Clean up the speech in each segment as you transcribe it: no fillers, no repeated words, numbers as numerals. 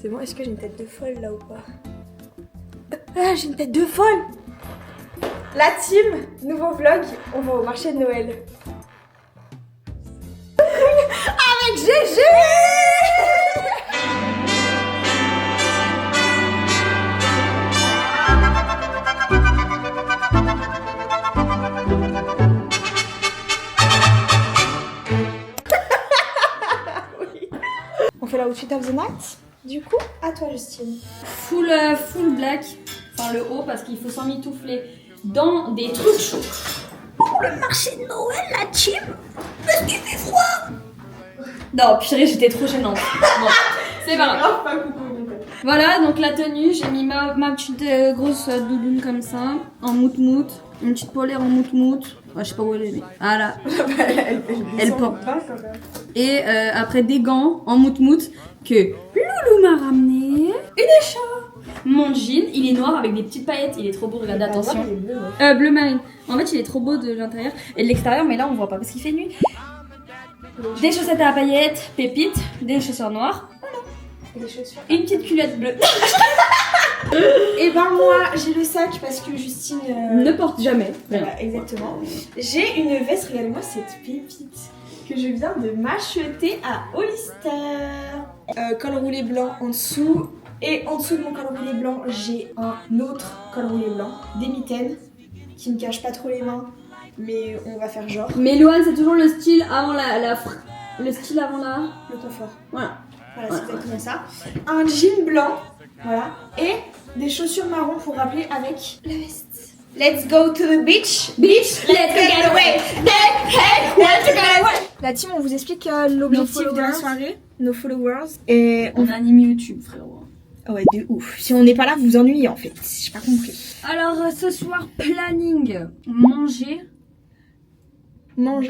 C'est bon, est-ce que j'ai une tête de folle là ou pas? Ah, j'ai une tête de folle! La team, nouveau vlog, on va au marché de Noël. Avec GG! On fait la outfit of the night. Du coup, à toi Justine. Full black, enfin le haut parce qu'il faut s'emmitoufler dans des trucs chauds. Pour le marché de Noël, la team, parce qu'il fait froid. Non, purée, j'étais trop gênante. Bon, c'est pas grave. Voilà, donc la tenue, j'ai mis ma petite grosse doudoune comme ça, en mout-mout, une petite polaire en mout-mout. Ouais, je sais pas où elle est, mais voilà. Elle porte. Et après des gants en mout-mout que Loulou m'a ramené. Et des chats. Mon jean, il est noir avec des petites paillettes, il est trop beau, regardez, attention. Bleu marine. En fait, il est trop beau de l'intérieur et de l'extérieur, mais là on voit pas parce qu'il fait nuit. Des chaussettes à paillettes, pépites, des chaussures noires. Et des chaussures. Et une petite culotte bleue. Et ben moi, j'ai le sac parce que Justine ne porte jamais. Voilà, exactement. J'ai une veste, regardez-moi cette pépite que je viens de m'acheter à Hollister. Col roulé blanc en dessous. Et en dessous de mon col roulé blanc, j'ai un autre col roulé blanc. Des mitaines qui me cachent pas trop les mains. Mais on va faire genre. Mais Loane, c'est toujours le style avant le style avant le confort. Voilà. Voilà, c'est exactement ça. Un jean blanc, voilà. Et des chaussures marron pour rappeler avec la veste. Let's go to the beach. Beach, let's get away. Hey, let's get away. La team, on vous explique l'objectif de la soirée. Nos followers. Et on anime YouTube, frérot. Ouais, de ouf. Si on n'est pas là, vous vous ennuyez en fait. J'ai pas compris. Alors, ce soir, planning. Manger. Non,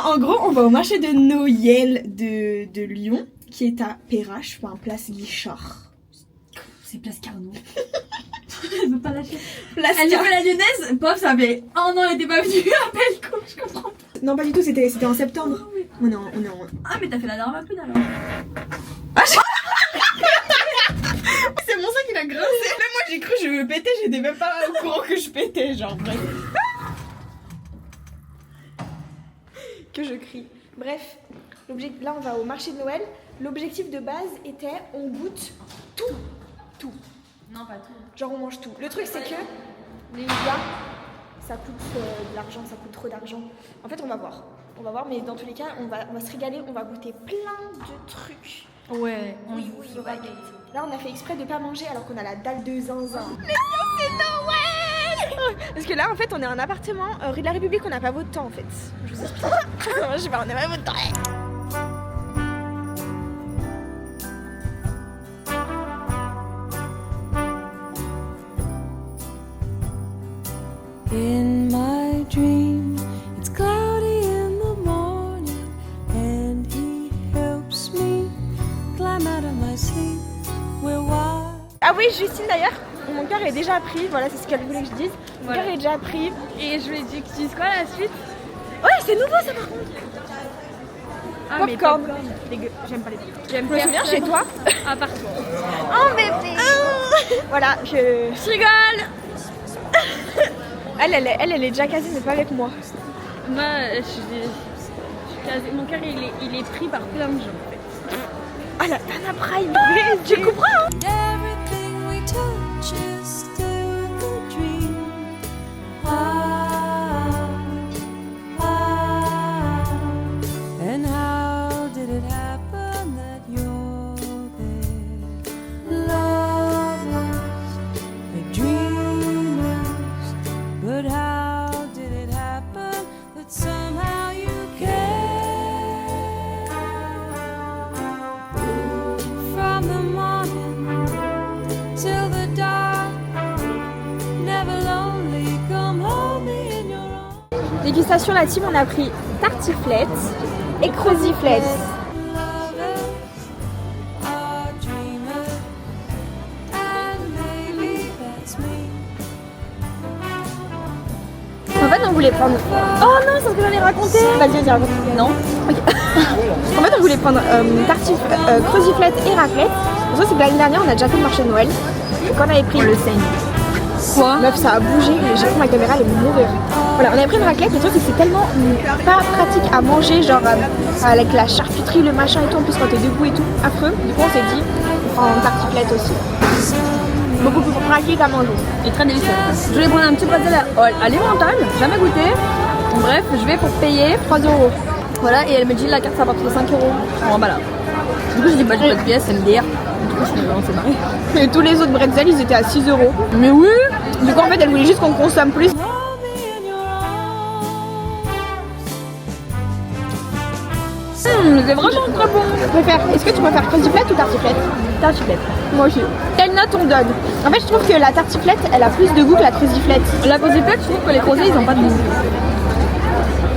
en gros, on va au marché de Noël de Lyon, qui est à Perrache, enfin place Guichard. C'est place Carnot. Elle veut pas lâcher. Elle veut la lyonnaise. Pop, ça fait un an, elle était pas venue à Pelleco, je comprends pas. Non, pas du tout, c'était en septembre. On est en... Ah, mais t'as fait la dernière plus alors. C'est mon sac qui a grincé. Même moi, j'ai cru que je me pétais, j'étais même pas au courant que je pétais, genre, bref. Que je crie. Bref, là, on va au marché de Noël. L'objectif de base était, on goûte tout. Non, pas tout. Genre, on mange tout. Le truc, c'est que les gars, ça coûte de l'argent, ça coûte trop d'argent. En fait, on va voir, mais dans tous les cas, on va se régaler, on va goûter plein de trucs. Ouais, oui, baguette. Là, on a fait exprès de pas manger alors qu'on a la dalle de zinzin. Mais non, c'est Noël. Parce que là, en fait, on est en appartement rue de la République, on n'a pas votre temps, en fait. Je vous explique. Je sais pas, on n'a pas votre temps. In my dream, it's cloudy in the morning, and he helps me climb out of my sleep. We're wild. Ah oui, Justine d'ailleurs, mon cœur est déjà pris, voilà, c'est ce qu'elle voulait que je dise. Mon cœur est déjà pris. Et je lui ai dit que tu dises quoi la suite? Ouais, c'est nouveau ça par contre. Ah, Popcorn. Mais Dégueu, j'aime pas les popcorn. J'aime Je me souviens chez toi. À part toi. Oh bébé. Voilà, je rigole. Elle est déjà casée, mais pas avec moi. Moi, je suis casée. Mon cœur, il est pris par plein de gens en fait. Ah la Tana Prime, tu comprends hein? Everything we touch is still the dream. And how did it happen that you're there? Lovers and dreamers, but how did it happen that somehow you care? From the morning till the dark, never lonely, come hold me in your arms. Dégustation la team, on a pris tartiflette et croziflette. En fait, on voulait prendre. Oh non, c'est ce que j'allais raconter. Vas-y, raconte. Non. Ok. voulais prendre croziflette et raclette. En fait, c'est que l'année dernière, on a déjà fait le marché de Noël. Et quand on avait pris le saigne. Quoi? Meuf, ça a bougé, j'ai pris ma caméra, elle est mourir. Voilà, on avait pris une raclette, mais le truc c'est que c'est tellement pas pratique à manger, genre avec la charcuterie, le machin et tout, en plus quand t'es debout et tout, affreux. Du coup, on s'est dit, en tartiflette aussi. Beaucoup plus pratique à manger. Et très délicieux. Je vais prendre un petit bretzel à l'emmental, jamais goûté. Bref, je vais pour payer 3 €. Voilà, et elle me dit la carte ça va coûter 5 €. Bon, voilà. Du coup, je dis bah j'ai pas de pièces, elle me dit. Du coup, je me lance, c'est marré. Et tous les autres bretzels, ils étaient à 6 €. Mais oui! Du coup, en fait, elle voulait juste qu'on consomme plus. C'est vraiment très bon. Est-ce que tu préfères croziflette ou tartiflette? Tartiflette. Moi aussi. Quelle note on donne? En fait, je trouve que la tartiflette, elle a plus de goût que la croziflette. La croziflette, je trouve que les crozets, ils ont pas de goût.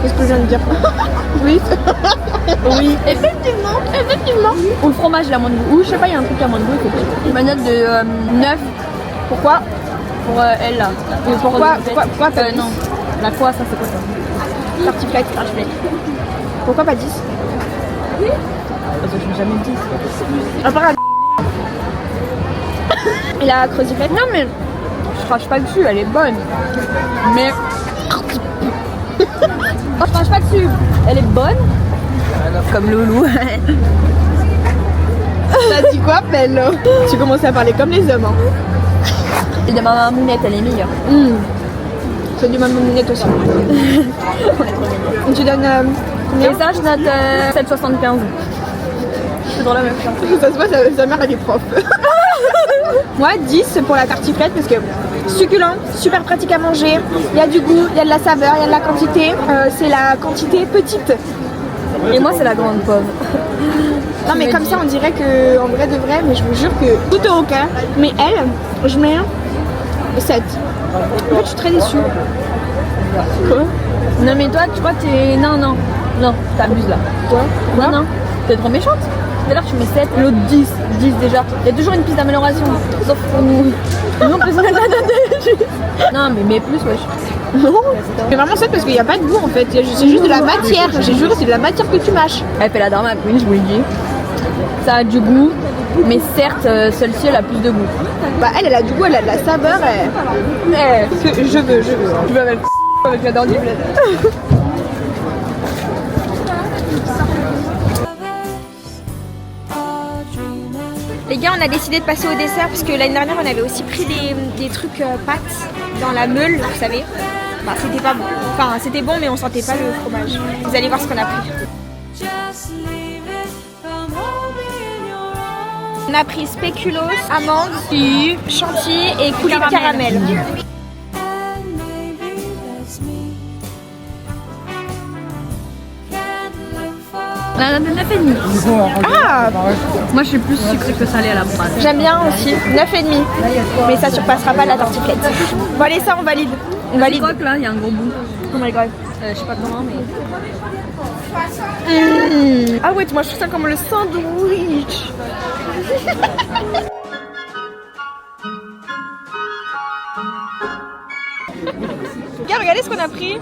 C'est ce que je viens de dire. Oui. Oui. Effectivement. Ou le fromage, il a moins de goût. Ou je sais pas, il y a un truc qui a moins de goût. Ma note de 9. Pourquoi? Pour elle là. Pourquoi pas 10? Non. La quoi, ça c'est quoi ça? Tartiflette. Pourquoi pas 10? Parce que je n'ai jamais dit. À part Et la croziflette? Non mais je crache pas dessus, elle est bonne. Mais je crache pas dessus, elle est bonne. Comme Loulou. T'as dit quoi, Bello? Tu commences à parler comme les hommes. Hein. Et de ma mamounette, elle est meilleure. C'est du mamounette aussi. Tu donnes combien? Et ça, je note 7,75. C'est dans la même chose. Ça se voit, sa mère elle est prof. Moi 10 pour la tartiflette parce que succulent, super pratique à manger, il y a du goût, il y a de la saveur, il y a de la quantité, c'est la quantité petite. Et moi c'est la grande pauvre. Non mais comme ça on dirait que en vrai de vrai, mais je vous jure que tout est ok. Mais elle, je mets 7. En fait je suis très déçue. Quoi? Non mais toi tu crois que t'es... Non, t'abuses là. Toi? Non, t'es trop méchante. Tout à l'heure tu mets 7, l'autre 10 déjà. Il y a toujours une piste d'amélioration, sauf pour nous. Non, plus non mais plus wesh. Non, c'est vraiment 7 parce qu'il n'y a pas de goût en fait, c'est juste de la matière. J'ai juré c'est de la matière que tu mâches. Elle fait la drama queen, je vous le dis. Ça a du goût, mais certes celle-ci elle a plus de goût. Bah elle a du goût, elle a de la saveur. Je veux. Tu veux avec la dent du bled. Les gars, on a décidé de passer au dessert parce que l'année dernière on avait aussi pris des trucs pâtes dans la meule, vous savez. Bah c'était pas bon. Enfin c'était bon mais on sentait pas le fromage. Vous allez voir ce qu'on a pris. On a pris spéculoos, amandes, chantilly et coulis de caramel. La 9,5. Ah, moi je suis plus sucrée que salée à la base. j'aime bien aussi, 9,5. Mais ça surpassera pas la tartiflette. Bon allez ça on valide. On valide. Je crois que là il y a un gros bout. Oh my god. Je sais pas comment mais... Ah ouais, moi je trouve ça comme le sandwich. Regarde, regardez ce qu'on a pris.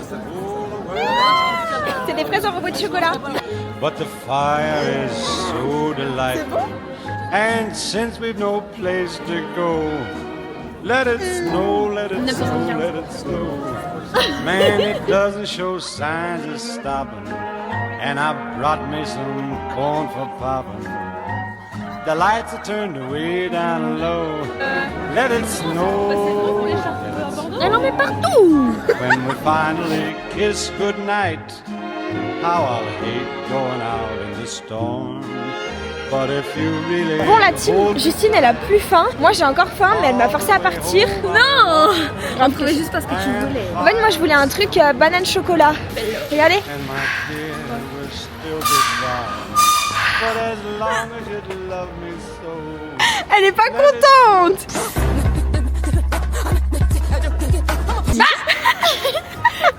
C'est des fraises enrobées de chocolat. But the fire is so delightful. And since we've no place to go, let it snow, let it snow, let it snow. Man, it doesn't show signs of stopping. And I brought me some corn for popping. The lights are turned way down low. Let it snow. Elle en met partout. When we finally kiss goodnight, how I'll hate going out in the storm. But if you really Bon la team, Justine elle a plus faim. Moi j'ai encore faim mais elle m'a forcé à partir. Non. On trouvait juste parce que tu voulais. En fait moi je voulais un truc banane chocolat. Regardez. and my dear will still goodbye. But as long as you love me so. Elle est pas contente.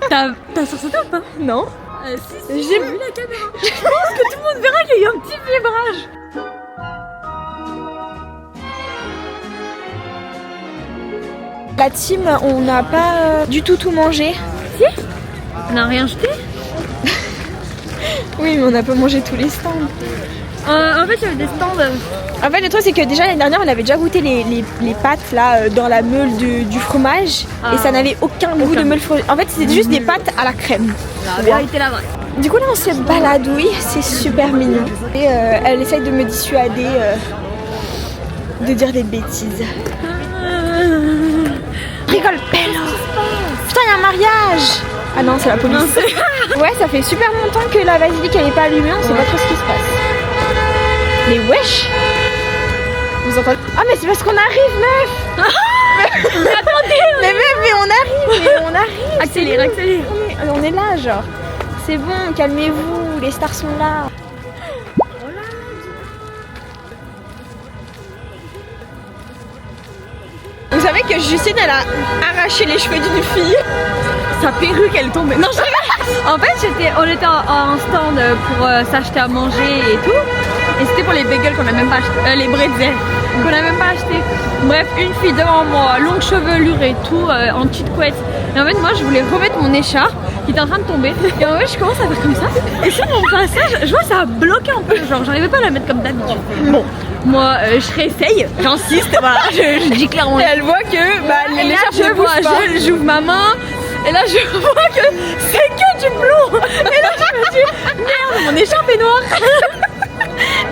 T'as sursauté ou pas? Non. Si, j'ai vu la caméra. Je pense que tout le monde verra qu'il y a eu un petit vibrage. La team, on n'a pas du tout mangé. Si. On n'a rien jeté. Oui, mais on n'a pas mangé tous les stands. En fait, il y avait des stands. En fait, le truc, c'est que déjà l'année dernière, on avait déjà goûté les pâtes là dans la meule du fromage et ça n'avait aucun goût de meule fromage. En fait, c'était juste des pâtes à la crème. La vérité là-bas. Du coup, là, on se baladouille, c'est super mignon. Et elle essaye de me dissuader de dire des bêtises. Rigole, Bello. Putain, il y a un mariage. Ah non, c'est la police. Ouais, ça fait super longtemps que la basilique elle est pas allumée, on sait pas trop ce qui se passe. Mais wesh. Vous entendez? Ah mais c'est parce qu'on arrive, meuf. Mais attendez. Mais meuf, mais on arrive. Accélère. On est là, genre. C'est bon, calmez-vous, les stars sont là. Vous savez que Justine, elle a arraché les cheveux d'une fille. Sa perruque, elle est tombée. Non, je rigole. En fait, on était en stand pour s'acheter à manger et tout. Et c'était pour les bagels qu'on n'a même pas acheté, les bretzels qu'on n'a même pas acheté. Bref, une fille devant moi, longue chevelure et tout, en petite couette. Et en fait, moi, je voulais remettre mon écharpe qui était en train de tomber. Et en fait, je commence à faire comme ça. Et sur mon passage, je vois ça a bloqué un peu. Genre, j'arrivais pas à la mettre comme d'habitude. Bon, moi, je réessaye, j'insiste, voilà, je dis clairement. Et elle voit que l'écharpe ne bouge pas. J'ouvre ma main. Et là je vois que c'est que du plomb. Et là je me dis merde, mon écharpe est noire.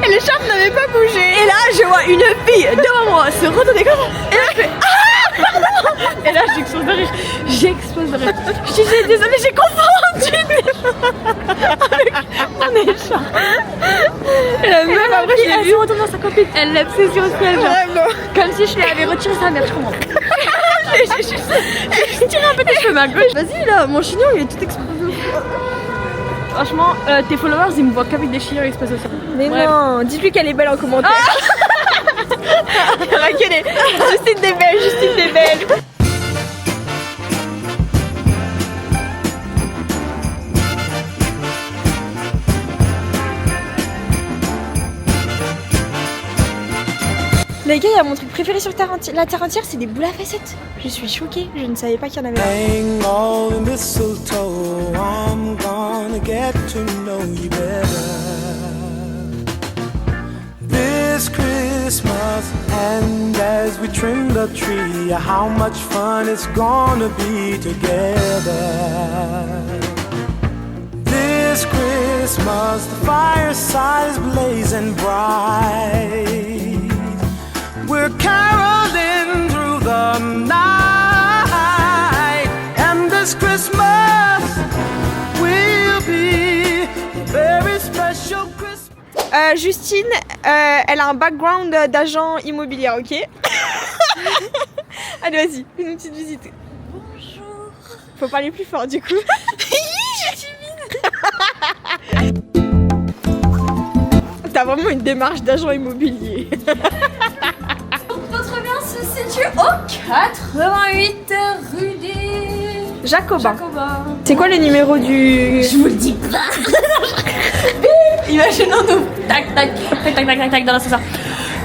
Et l'écharpe n'avait pas bougé. Et là je vois une fille devant moi se retourner comme ça. Et là je fais ah pardon. Et là j'explose de rire. Je dis désolée, j'ai confondu avec mon écharpe. Et la meuf après elle se retourne dans sa copine. Elle lève ses yeux au ciel genre, comme si je lui avais retiré sa mère, je comprends. J'ai tiré un peu tes cheveux, ma gauche. Vas-y là, mon chignon il est tout explosé. Franchement, tes followers ils me voient qu'avec des chignons explosés. Mais bref. Non, dis-lui qu'elle est belle en commentaire. Justine des belles. Les gars, il y a mon truc préféré sur la terre entière, c'est des boules à facettes. Je suis choquée, je ne savais pas qu'il y en avait. Hang all the mistletoe, I'm gonna get to know you better. This Christmas, and as we trim the tree, how much fun it's gonna be together. This Christmas, the fireside is blazing bright. We're caroling through the night, and this Christmas will be a very special Christmas. Justine, elle a un background d'agent immobilier, ok? Allez, vas-y, fais une petite visite. Bonjour. Faut parler plus fort du coup. Je suis timide. T'as vraiment une démarche d'agent immobilier. Votre bien se situe au 88 rue des Jacobin. C'est quoi le numéro du... Je vous le dis pas. Imaginons-nous. Tac dans l'ascenseur.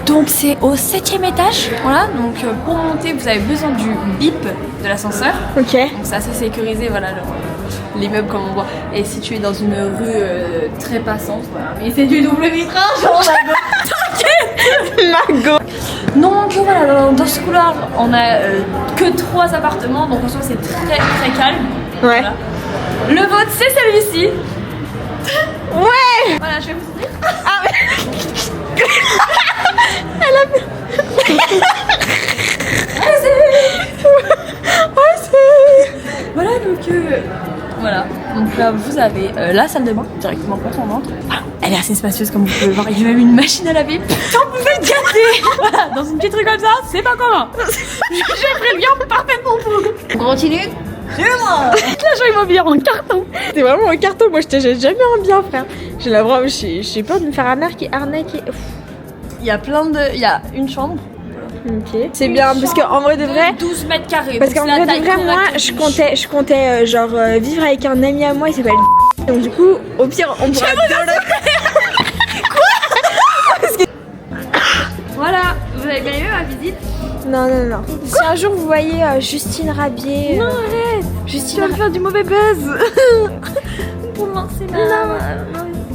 Donc c'est au 7e étage. Voilà, donc pour monter vous avez besoin du bip de l'ascenseur. Ok. Donc c'est assez sécurisé, voilà. L'immeuble comme on voit est situé dans une rue très passante, voilà. Mais c'est du double vitrage, Margot. Donc voilà, dans ce couloir, on a que 3 appartements, donc en soi c'est très très calme. Ouais. Voilà. Le vôtre c'est celui-ci. Ouais. Voilà, je vais vous dire. Ah mais... Elle a... Voilà, voilà. Donc là vous avez la salle de bain directement quand on entre. Voilà. Elle est assez spacieuse comme vous pouvez voir. Il y a même une machine à laver. Putain, vous pouvez gâter. Voilà, dans une petite rue comme ça, c'est pas commun. J'ai pris le lien parfaitement pour vous. On continue. L'agent immobilier en carton. C'est vraiment un carton, moi je te jette jamais un bien, frère. J'ai peur de me faire arnaquer. Il y a il y a une chambre. Ok. C'est bien, parce qu'en vrai de vrai... 12 mètres carrés. Parce qu'en vrai de vrai, moi, je comptais genre vivre avec un ami à moi, il s'appelle donc du coup, au pire, on pourra... Voilà, vous avez bien aimé ma visite? Non. Si un jour vous voyez Justine Rabier... Non, arrête. Justine Tu vas me faire du mauvais buzz. Pour lancer la...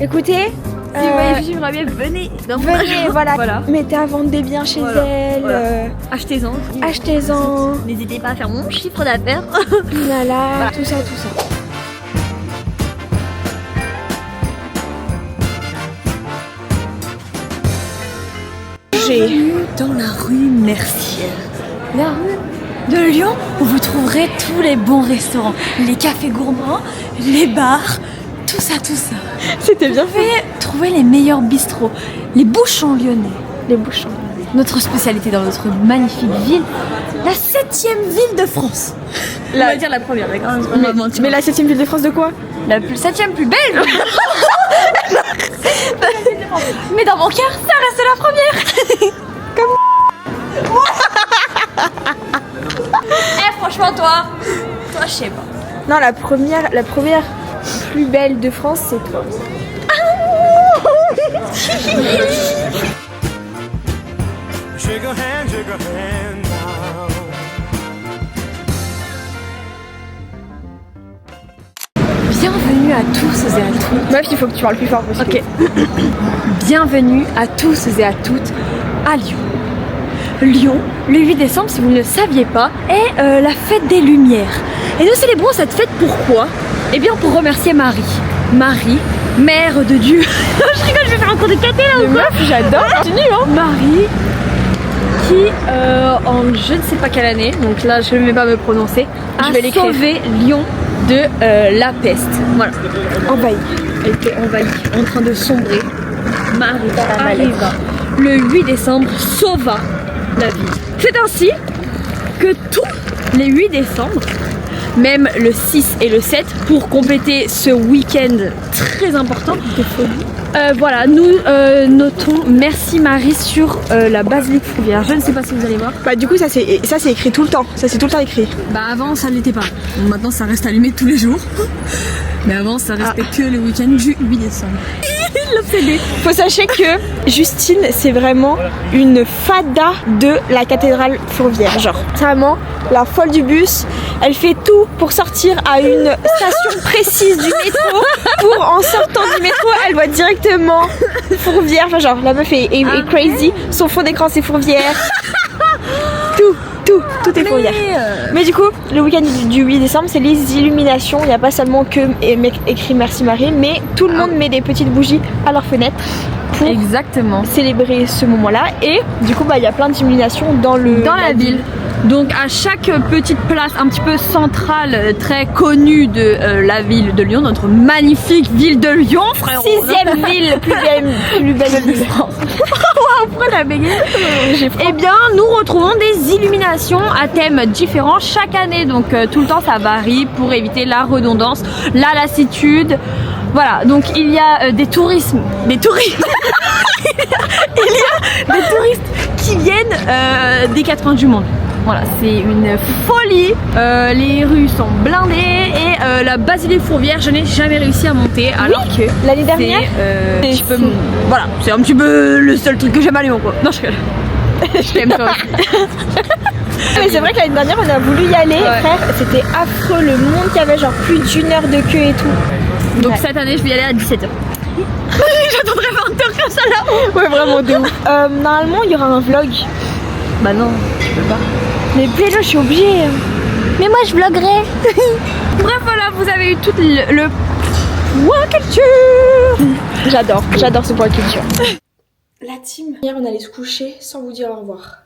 Écoutez, Si vous voyez Juju Rabier, venez dans mon venez, agent. voilà. Mettez à vendre des biens chez Voilà, elle. voilà. Achetez-en. Achetez-en. N'hésitez pas à faire mon chiffre d'affaires. Voilà, tout ça, tout ça. Dans la rue Mercière. La rue de Lyon où vous trouverez tous les bons restaurants, les cafés gourmands, les bars, tout ça, tout ça. C'était bien Vous pouvez trouver les meilleurs bistrots, les bouchons lyonnais. les bouchons. Notre spécialité dans notre magnifique ville, la 7e ville de France. On va dire la première, d'accord. Mais la 7e ville de France de quoi? La 7e plus belle. Mais dans mon cœur, ça reste la première. Eh franchement toi, je sais pas. Non, la première plus belle de France, c'est toi. Shake a hand now. Bienvenue à tous et à toutes. Meuf, il faut que tu parles plus fort parce que... Ok. Bienvenue à tous et à toutes à Lyon. Lyon, le 8 décembre, si vous ne le saviez pas, est la fête des Lumières. Et nous célébrons cette fête pourquoi? Eh bien pour remercier Marie. Marie, mère de Dieu. Je rigole, je vais faire un cours de caté là ou quoi? Meuf, j'adore. Continue, hein. Marie qui, en je ne sais pas quelle année, donc là je ne vais pas me prononcer, Je vais a l'écrire. sauvé Lyon de la peste. Voilà. Envahi. Elle était envahie, en train de sombrer. Marie arriva le 8 décembre, sauva la ville. C'est ainsi que tous les 8 décembre, même le 6 et le 7, pour compléter ce week-end très important, voilà, nous notons Merci Marie sur la basilique Fourvière. Je ne sais pas si vous allez voir. Bah du coup, ça c'est écrit tout le temps. Ça c'est tout le temps écrit. Bah avant ça ne l'était pas. Donc, maintenant ça reste allumé tous les jours. Mais avant ça restait que le week-end du 8 décembre. L'obsédé. Faut sachez que Justine, c'est vraiment une fada de la cathédrale Fourvière. Genre, c'est vraiment la folle du bus. Elle fait tout pour sortir à une station précise du métro. Pour en sortant du métro, elle voit directement Fourvière. Enfin, genre, la meuf est crazy. Son fond d'écran, c'est Fourvière. Tout est Fourvière. Mais du coup, le week-end du 8 décembre, c'est les illuminations. Il n'y a pas seulement que écrit Merci Marie, mais tout le monde met des petites bougies à leurs fenêtres pour Exactement. célébrer ce moment-là. Et du coup, bah, il y a plein d'illuminations dans La ville. Donc à chaque petite place un petit peu centrale, très connue de la ville de Lyon, notre magnifique ville de Lyon, frère. 6e ville plus belle de France. Pourquoi la bégaye? Eh bien, nous retrouvons des illuminations à thèmes différents chaque année. Donc tout le temps, ça varie pour éviter la redondance, la lassitude. Voilà, donc il y a des touristes qui viennent des 4 coins du monde. Voilà, c'est une folie. Les rues sont blindées et la basilique Fourvière, je n'ai jamais réussi à monter. Alors que L'année dernière, voilà, c'est un petit peu le seul truc que j'aime à Lyon, quoi. Non, je t'aime toi aussi. mais c'est vrai que l'année dernière, on a voulu y aller, Ouais. frère. C'était affreux, le monde qui avait genre plus d'une heure de queue et tout. Donc Ouais. cette année, je vais y aller à 17h. J'attendrai 20h comme ça là. Ouais, vraiment de ouf. Normalement, il y aura un vlog. Bah non, je peux pas. Mais Pélo, je suis obligée. Mais moi, je vloguerai. Bref, voilà, vous avez eu tout le Point culture. J'adore ce point culture. La team. Hier, on allait se coucher sans vous dire au revoir.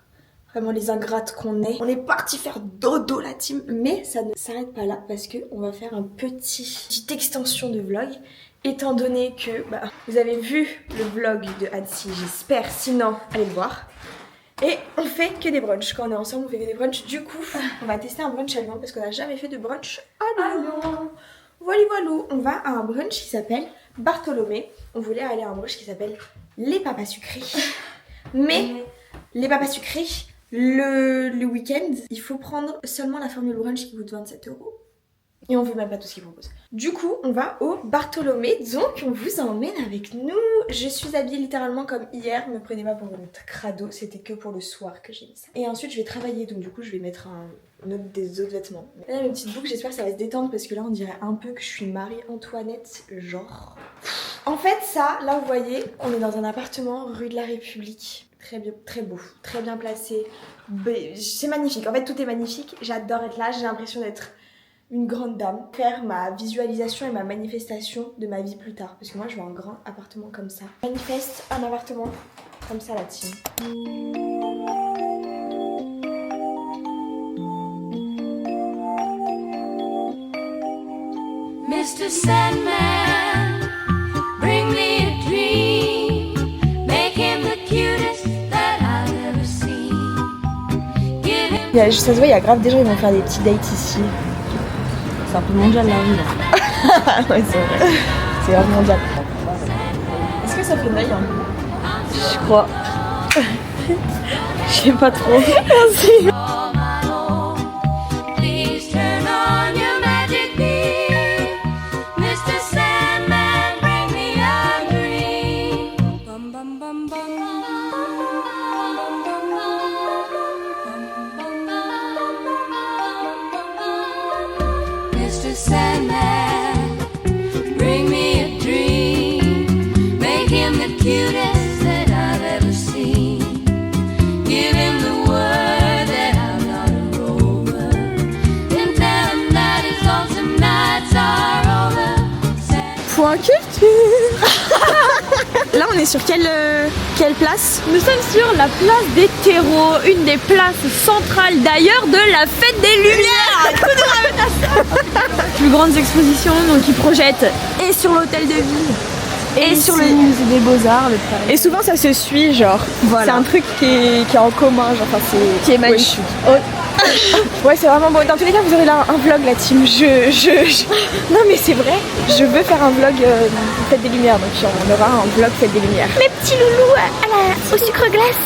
Vraiment les ingrates qu'on est. On est parti faire dodo la team, mais ça ne s'arrête pas là parce que on va faire petite extension de vlog. Étant donné que vous avez vu le vlog de Annecy, j'espère. Sinon, allez le voir. Et on fait que des brunchs. Quand on est ensemble, on fait que des brunchs. Du coup, on va tester un brunch à Lyon parce qu'on n'a jamais fait de brunch à Lyon. Voilà, on va à un brunch qui s'appelle Bartholomé. On voulait aller à un brunch qui s'appelle Les Papas Sucrés. Mais les Papas Sucrés, le week-end, il faut prendre seulement la formule brunch qui coûte 27 €. Et on veut même pas tout ce qu'ils proposent. Du coup, on va au Bartholomé, donc on vous emmène avec nous. Je suis habillée littéralement comme hier, me prenez pas pour une crado, c'était que pour le soir que j'ai mis ça. Et ensuite je vais travailler, donc du coup je vais mettre des autres vêtements. Là mes petites boucles, j'espère que ça va se détendre parce que là on dirait un peu que je suis Marie-Antoinette, genre. En fait ça, là vous voyez, on est dans un appartement rue de la République. Très bien, très beau, très bien placé. C'est magnifique, en fait tout est magnifique. J'adore être là, j'ai l'impression d'être une grande dame, faire ma visualisation et ma manifestation de ma vie plus tard. Parce que moi je veux un grand appartement comme ça. Manifeste un appartement comme ça la team. Mr. Sandman, bring me a dream. Make him the cutest that I've ever seen. Ça se voit, il y a grave des gens qui vont faire des petits dates ici. C'est un peu mondial la rue là. Ouais, c'est vrai. C'est grave mondial. Est-ce que ça fait l'œil un peu? Je crois. Je sais pas trop. Merci. Please turn on your magic beam. Mr. Sandman, bring me a dream. Bum bum bum bum. Mr. Sandman, bring me a dream. Make him the cutest that I've ever seen. Give him the word that I'm not a rover. And tell him that his lonesome nights are over. Point culture. Là on est sur quelle place? Nous sommes sur la place des terreaux, une des places centrales d'ailleurs de la fête des Lumières. Plus grandes expositions donc qui projettent et sur l'hôtel de ville et sur le musée des Beaux-Arts. Et souvent ça se suit genre. Voilà. C'est un truc qui est en commun, genre enfin c'est. Qui est magnifique. Ouais c'est vraiment beau. Dans tous les cas vous aurez là un vlog la team. Non mais c'est vrai. Je veux faire un vlog fête des Lumières, donc on aura un vlog fête des Lumières. Mes petits loulous au sucre glace.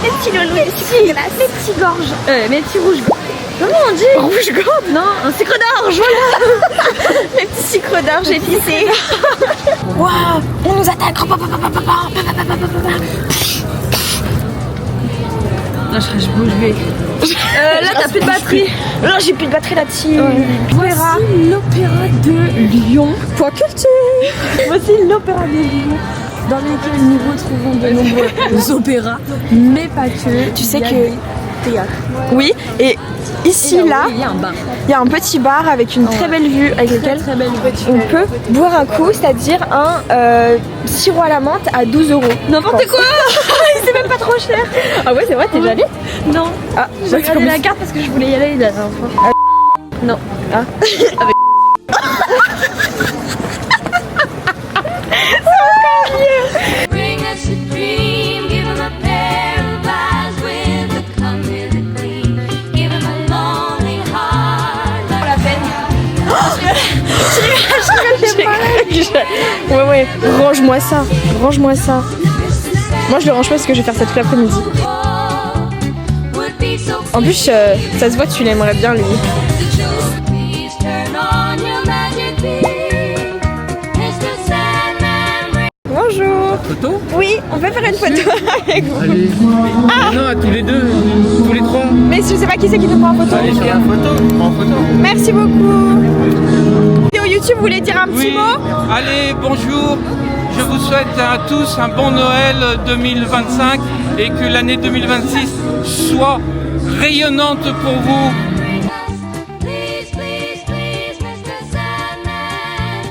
Mes petits loulous au sucre glace. Mes petits gorges. Mes petits rouges gorges. Comment on dit? Rouge gorge? Non, un sucre d'orge, voilà. Les petits sucres d'orge épicés. Waouh, on nous attaque. Là je bouge vais. Là t'as plus de batterie. Non j'ai plus de batterie la team. Voici l'opéra de Lyon. Point culture. Voici l'opéra de Lyon, dans lequel nous retrouvons de nombreux opéras, mais pas que. Tu sais Il y a que des théâtres. oui, et ici là, il y a un bar. il y a un petit bar avec une très belle vue avec lequel Très belle on peut boire un coup, c'est-à-dire un sirop à la menthe à 12 €. N'importe quoi. C'est même pas trop cher. Ah ouais, c'est vrai, t'es déjà allée? Non. Ah, J'ai regardé la carte parce que je voulais y aller la dernière fois. Non. Ah. Bring us a dream. Give him a pair of eyes with a come with a gleam. Give him a lonely heart. Ouais, range-moi ça. Range-moi ça. Moi je le range pas parce que je vais faire ça tout l'après-midi. Would be so En plus, ça se voit, tu l'aimerais bien lui. please turn on your magic beam. Mr. Sandman, bring Bonjour. Photo? Oui, on peut faire une photo avec vous. Allez. Non, à tous les deux, tous les trois. Mais je sais pas qui c'est qui nous prend en photo. Allez sur la photo, en photo. Merci beaucoup. Vidéo YouTube, vous voulez dire un petit Oui, mot? allez, bonjour. Je vous souhaite à tous un bon Noël 2025 et que l'année 2026 soit rayonnante pour vous. please, please, please, Mr. Sandman,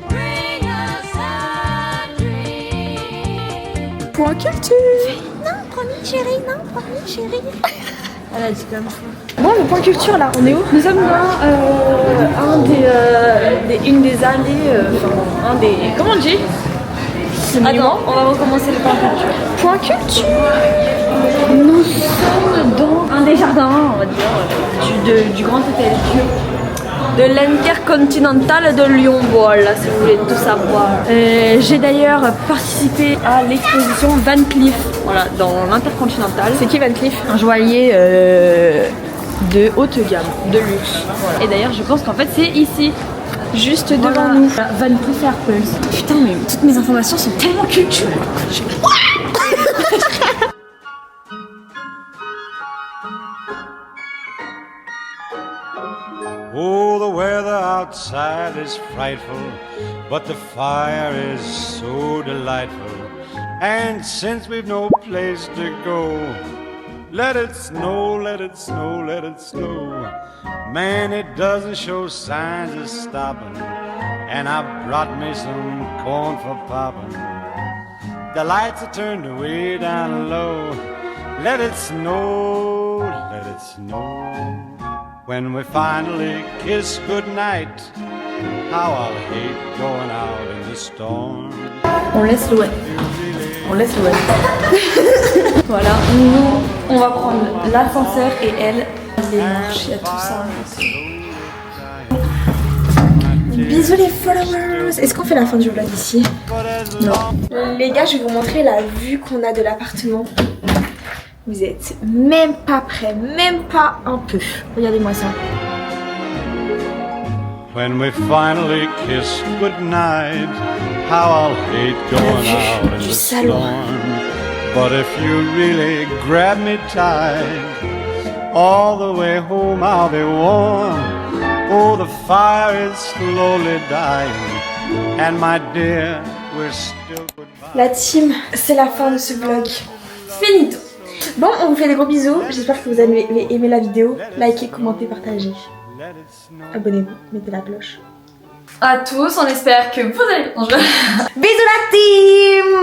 bring us a dream. Point culture. Elle a dit comme ça. Bon, le point culture là, on est où? Nous sommes dans une des allées, un des. Comment on dit? Attends, on va recommencer le point culture. Point culture. Nous sommes dans un des jardins, on va dire, du grand hôtel de l'Intercontinental de Lyon, voilà, si vous voulez tout savoir. J'ai d'ailleurs participé à l'exposition Van Cleef, voilà, dans l'Intercontinental. C'est qui Van Cleef? Un joaillier de haute gamme, de luxe. Voilà. Et d'ailleurs, je pense qu'en fait, c'est ici, juste devant nous. Van Cleef Arpels. Putain, mais toutes mes informations sont tellement culturelles. Oh, the weather outside is frightful, but the fire is so delightful. And since we've no place to go, let it snow, let it snow, let it snow. Man, it doesn't show signs of stopping, and I brought me some corn for popping. The lights are turned way down low. Let it snow, let it snow. When we finally kiss goodnight, how I'll hate going out in the storm. On laisse l'ouest. On laisse l'ouest. Voilà, nous, on va prendre l'ascenseur et elle, les marches, il y a tout ça. Bisous les followers. Est-ce qu'on fait la fin du vlog ici? Non. Les gars, je vais vous montrer la vue qu'on a de l'appartement. Vous êtes même pas prêts, même pas un peu. Regardez-moi ça. When we finally kiss goodnight, how I'll hate going out in the storm. But if you really grab me tight, all the way home I'll be warm. Oh, the fire is slowly dying, and my dear, we're still goodbye. La team, c'est la fin de ce vlog. Finito. Bon, on vous fait des gros bisous. J'espère que vous avez aimé la vidéo. Likez, commentez, partagez. Abonnez-vous, mettez la cloche. À tous, on espère que vous allez... Bisous la team!